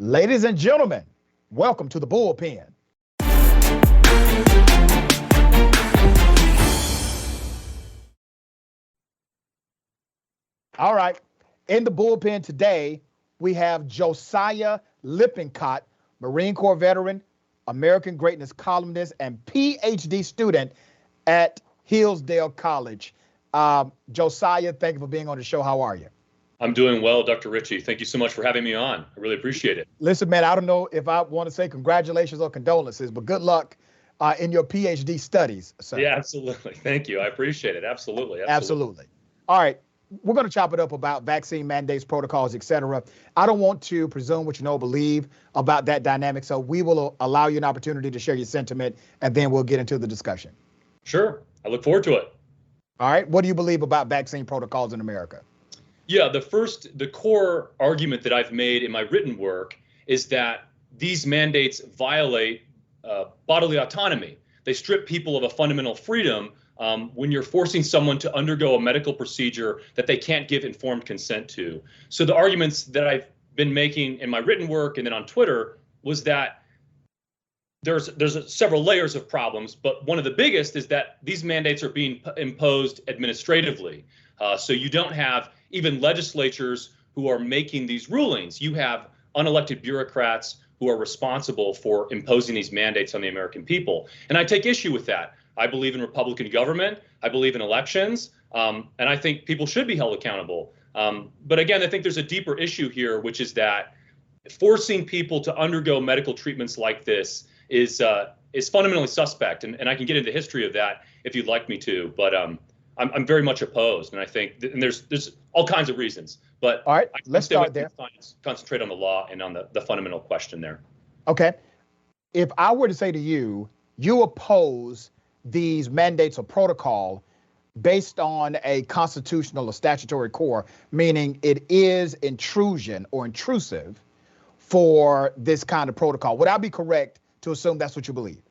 Ladies and gentlemen, welcome to the Bullpen. All right, in the Bullpen today, we have Josiah Lippincott, Marine Corps veteran, American Greatness columnist, and PhD student at Hillsdale College. Josiah, thank you for being on the show. How are you? I'm doing well, Dr. Ritchie. Thank you so much for having me on. I really appreciate it. Listen, man, I don't know if I want to say congratulations or condolences, but good luck in your PhD studies, sir. Yeah, absolutely. Thank you. I appreciate it. Absolutely. Absolutely. All right. We're going to chop it up about vaccine mandates, protocols, et cetera. I don't want to presume what you know, believe about that dynamic. So we will allow you an opportunity to share your sentiment, and then we'll get into the discussion. Sure. I look forward to it. All right. What do you believe about vaccine protocols in America? Yeah, the core argument that I've made in my written work is that these mandates violate bodily autonomy. They strip people of a fundamental freedom when you're forcing someone to undergo a medical procedure that they can't give informed consent to. So the arguments that I've been making in my written work and then on Twitter was that there's several layers of problems, but one of the biggest is that these mandates are being imposed administratively. So you don't have even legislatures who are making these rulings. You have unelected bureaucrats who are responsible for imposing these mandates on the American people. And I take issue with that. I believe in Republican government. I believe in elections. And I think people should be held accountable. But again, I think there's a deeper issue here, which is that forcing people to undergo medical treatments like this is fundamentally suspect. And I can get into the history of that if you'd like me to. But I'm very much opposed, and I think, and there's all kinds of reasons. But all right, let's start there. Concentrate on the law and on the fundamental question there. Okay, if I were to say to you, you oppose these mandates or protocol based on a constitutional or statutory core, meaning it is intrusion or intrusive for this kind of protocol. Would I be correct to assume that's what you believe?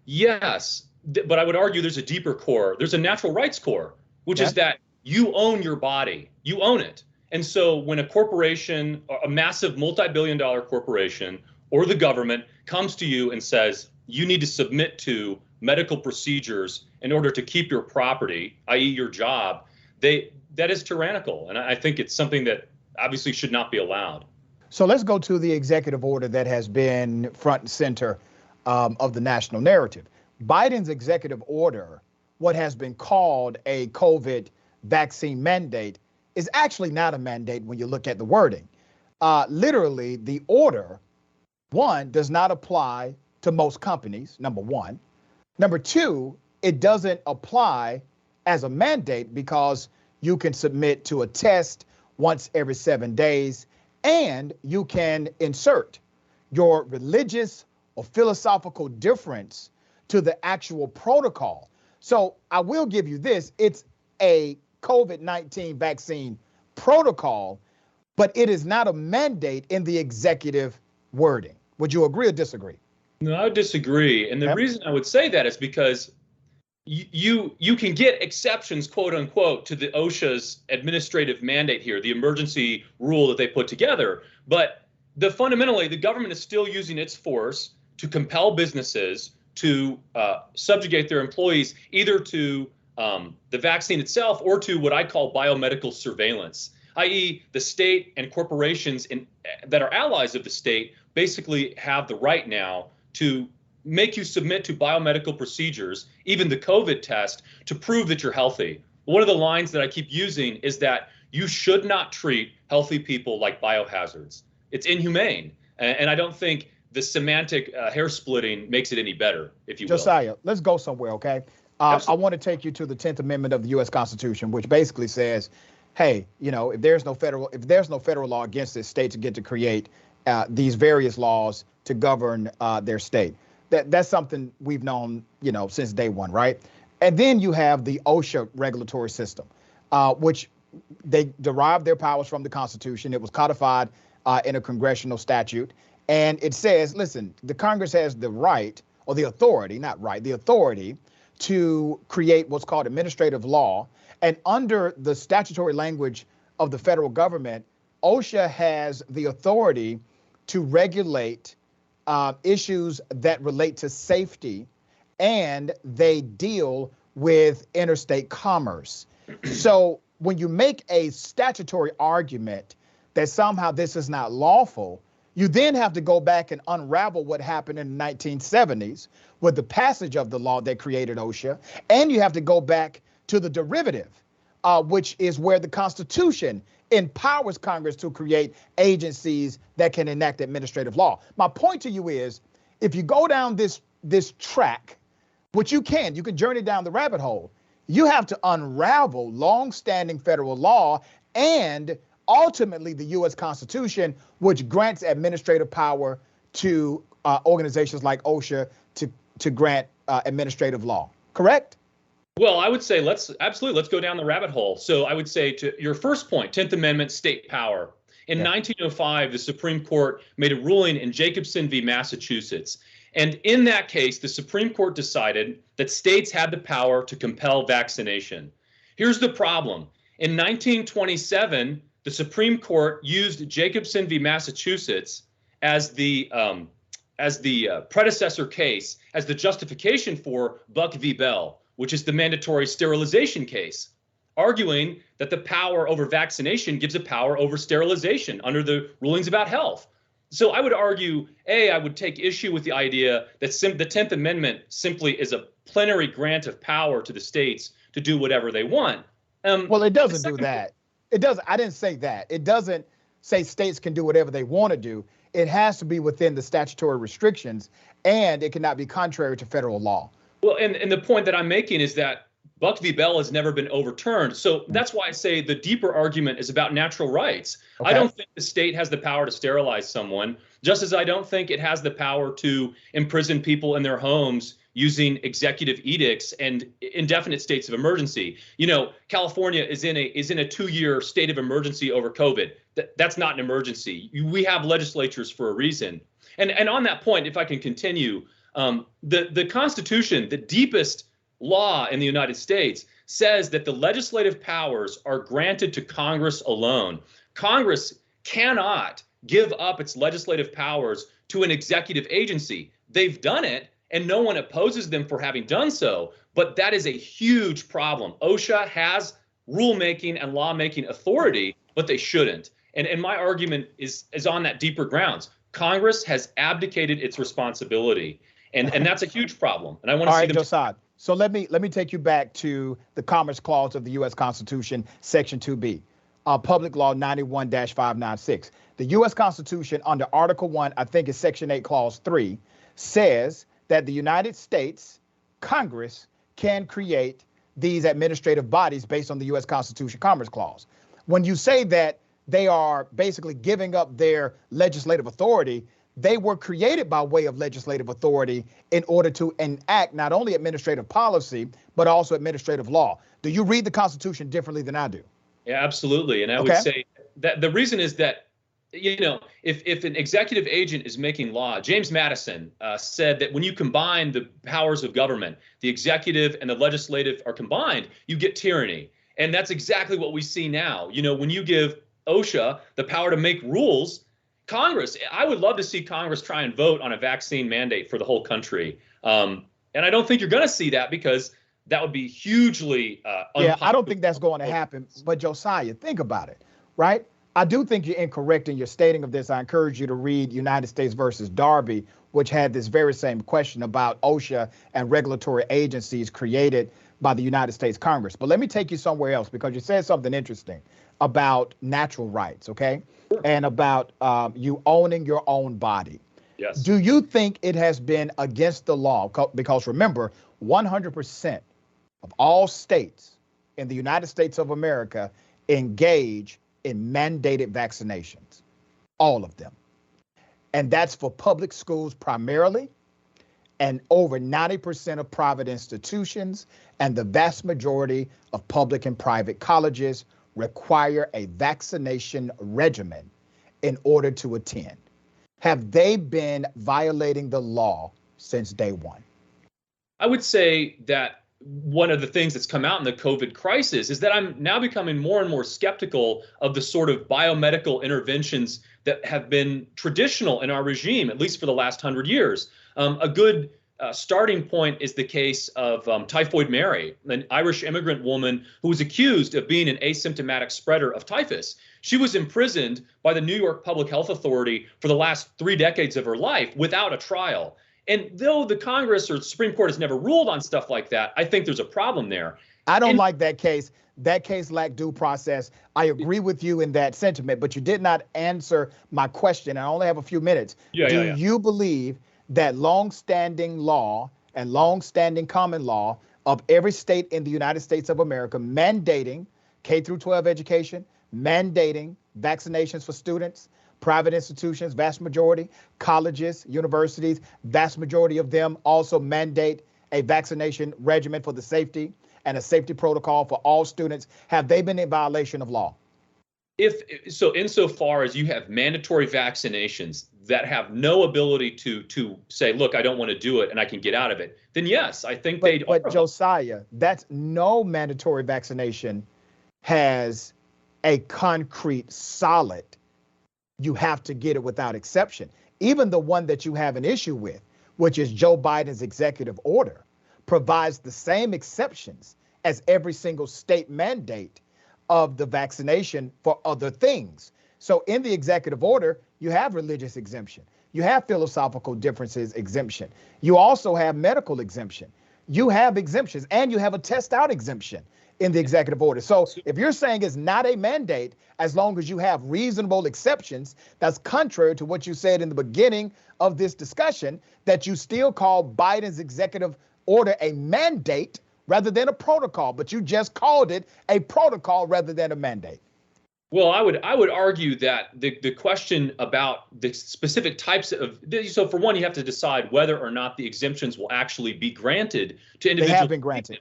Yes. But I would argue there's a deeper core. There's a natural rights core, which is that you own your body. You own it. And so when a corporation, a massive multi-billion-dollar corporation or the government comes to you and says, you need to submit to medical procedures in order to keep your property, i.e. your job, that is tyrannical. And I think it's something that obviously should not be allowed. So let's go to the executive order that has been front and center of the national narrative. Biden's executive order, what has been called a COVID vaccine mandate, is actually not a mandate when you look at the wording. Literally, the order, one, does not apply to most companies, number one. Number two, it doesn't apply as a mandate because you can submit to a test once every 7 days, and you can insert your religious or philosophical difference to the actual protocol. So I will give you this, it's a COVID-19 vaccine protocol, but it is not a mandate in the executive wording. Would you agree or disagree? No, I would disagree. And the reason I would say that is because you can get exceptions, quote unquote, to the OSHA's administrative mandate here, the emergency rule that they put together. But fundamentally, the government is still using its force to compel businesses to subjugate their employees either to the vaccine itself or to what I call biomedical surveillance, i.e. the state and corporations that are allies of the state basically have the right now to make you submit to biomedical procedures, even the COVID test, to prove that you're healthy. One of the lines that I keep using is that you should not treat healthy people like biohazards. It's inhumane. And I don't think the semantic hair splitting makes it any better, if you will. Josiah, let's go somewhere, okay? I want to take you to the 10th Amendment of the U.S. Constitution, which basically says, hey, you know, if there's no federal law against it, states get to create these various laws to govern their state. That's something we've known, you know, since day one, right? And then you have the OSHA regulatory system, which they derive their powers from the Constitution. It was codified in a congressional statute. And it says, listen, the Congress has the right, or the authority, not right, the authority to create what's called administrative law. And under the statutory language of the federal government, OSHA has the authority to regulate issues that relate to safety, and they deal with interstate commerce. So when you make a statutory argument that somehow this is not lawful, you then have to go back and unravel what happened in the 1970s with the passage of the law that created OSHA. And you have to go back to the derivative, which is where the Constitution empowers Congress to create agencies that can enact administrative law. My point to you is, if you go down this track, which you can journey down the rabbit hole, you have to unravel longstanding federal law and ultimately the U.S. Constitution, which grants administrative power to organizations like OSHA to grant administrative law. Correct? Well, I would say let's go down the rabbit hole. So I would say, to your first point, 10th Amendment state power. In 1905, the Supreme Court made a ruling in Jacobson v. Massachusetts. And in that case, the Supreme Court decided that states had the power to compel vaccination. Here's the problem. In 1927, the Supreme Court used Jacobson v. Massachusetts as the predecessor case, as the justification for Buck v. Bell, which is the mandatory sterilization case, arguing that the power over vaccination gives a power over sterilization under the rulings about health. So I would argue, I would take issue with the idea that the 10th Amendment simply is a plenary grant of power to the states to do whatever they want. Well, it doesn't do that. It doesn't. I didn't say that. It doesn't say states can do whatever they want to do. It has to be within the statutory restrictions, and it cannot be contrary to federal law. Well, and the point that I'm making is that Buck v. Bell has never been overturned. So that's why I say the deeper argument is about natural rights. Okay. I don't think the state has the power to sterilize someone, just as I don't think it has the power to imprison people in their homes using executive edicts and indefinite states of emergency. You know, California is in a 2-year state of emergency over COVID. That's not an emergency. We have legislatures for a reason. And on that point, if I can continue, the Constitution, the deepest law in the United States, says that the legislative powers are granted to Congress alone. Congress cannot give up its legislative powers to an executive agency. They've done it, and no one opposes them for having done so, but that is a huge problem. OSHA has rulemaking and lawmaking authority, but they shouldn't. And my argument is on that deeper grounds. Congress has abdicated its responsibility, and that's a huge problem. And I want to see them. Josiah. So let me take you back to the Commerce Clause of the U.S. Constitution, Section 2B, Public Law 91-596. The U.S. Constitution, under Article 1, I think it's Section 8, Clause 3, says that the United States Congress can create these administrative bodies based on the U.S. Constitution Commerce Clause. When you say that they are basically giving up their legislative authority, they were created by way of legislative authority in order to enact not only administrative policy, but also administrative law. Do you read the Constitution differently than I do? Yeah, absolutely. And I would say that the reason is that, you know, if an executive agent is making law, James Madison said that when you combine the powers of government, the executive and the legislative are combined, you get tyranny. And that's exactly what we see now. You know, when you give OSHA the power to make rules, Congress, I would love to see Congress try and vote on a vaccine mandate for the whole country. And I don't think you're going to see that, because that would be hugely unpopular. Yeah, I don't think that's going to happen. But Josiah, think about it, right? I do think you're incorrect in your stating of this. I encourage you to read United States versus Darby, which had this very same question about OSHA and regulatory agencies created by the United States Congress. But let me take you somewhere else, because you said something interesting about natural rights, okay? Sure. And about you owning your own body. Yes. Do you think it has been against the law? Because remember, 100% of all states in the United States of America engage in mandated vaccinations, all of them. And that's for public schools primarily, and over 90% of private institutions, and the vast majority of public and private colleges require a vaccination regimen in order to attend. Have they been violating the law since day one? I would say that one of the things that's come out in the COVID crisis is that I'm now becoming more and more skeptical of the sort of biomedical interventions that have been traditional in our regime, at least for the last 100 years. A good starting point is the case of Typhoid Mary, an Irish immigrant woman who was accused of being an asymptomatic spreader of typhus. She was imprisoned by the New York Public Health Authority for the last 3 decades of her life without a trial. And though the Congress or the Supreme Court has never ruled on stuff like that, I think there's a problem there. I don't like that case. That case lacked due process. I agree with you in that sentiment, but you did not answer my question. I only have a few minutes. Do you believe that longstanding law and longstanding common law of every state in the United States of America mandating K through 12 education, mandating vaccinations for students, private institutions, vast majority, colleges, universities, vast majority of them also mandate a vaccination regimen for the safety and a safety protocol for all students? Have they been in violation of law? Insofar as you have mandatory vaccinations that have no ability to say, look, I don't want to do it and I can get out of it, then yes, I think they are. But Josiah, that's no mandatory vaccination has a concrete solid, you have to get it without exception. Even the one that you have an issue with, which is Joe Biden's executive order, provides the same exceptions as every single state mandate of the vaccination for other things. So in the executive order, you have religious exemption. You have philosophical differences exemption. You also have medical exemption. You have exemptions, and you have a test out exemption in the executive order. So if you're saying it's not a mandate, as long as you have reasonable exceptions, that's contrary to what you said in the beginning of this discussion, that you still call Biden's executive order a mandate rather than a protocol, but you just called it a protocol rather than a mandate. Well, I would argue that the question about the specific types of, so for one, you have to decide whether or not the exemptions will actually be granted to individuals. They have been granted.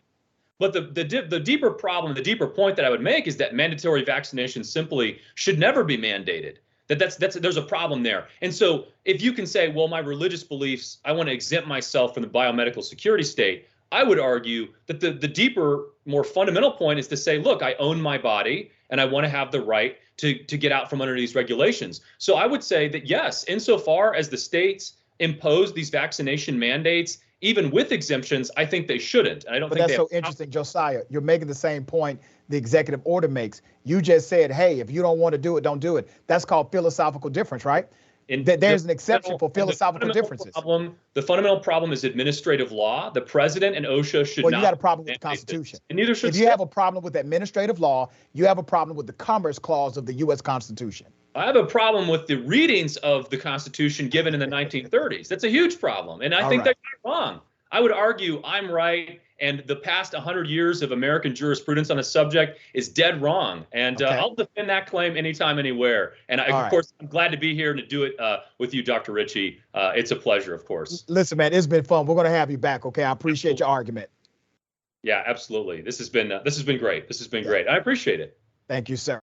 But the deeper problem, the deeper point that I would make is that mandatory vaccination simply should never be mandated. There's a problem there. And so if you can say, well, my religious beliefs, I want to exempt myself from the biomedical security state, I would argue that the deeper, more fundamental point is to say, look, I own my body and I want to have the right to get out from under these regulations. So I would say that, yes, insofar as the states impose these vaccination mandates, even with exemptions, I think they shouldn't. I don't think that's so interesting, Josiah. You're making the same point the executive order makes. You just said, hey, if you don't want to do it, don't do it. That's called philosophical difference, right? There's an exception for philosophical differences. The fundamental problem is administrative law. The president and OSHA should not. Well, you got a problem with the Constitution. And neither should. If you have a problem with administrative law, you have a problem with the Commerce Clause of the U.S. Constitution. I have a problem with the readings of the Constitution given in the 1930s. That's a huge problem. And I think they're wrong. I would argue I'm right, and the past 100 years of American jurisprudence on a subject is dead wrong. And I'll defend that claim anytime, anywhere. And of course, I'm glad to be here and to do it with you, Dr. Ritchie. It's a pleasure, of course. Listen, man, it's been fun. We're going to have you back, okay? I appreciate your argument. Yeah, absolutely. This has been great. This has been great. I appreciate it. Thank you, sir.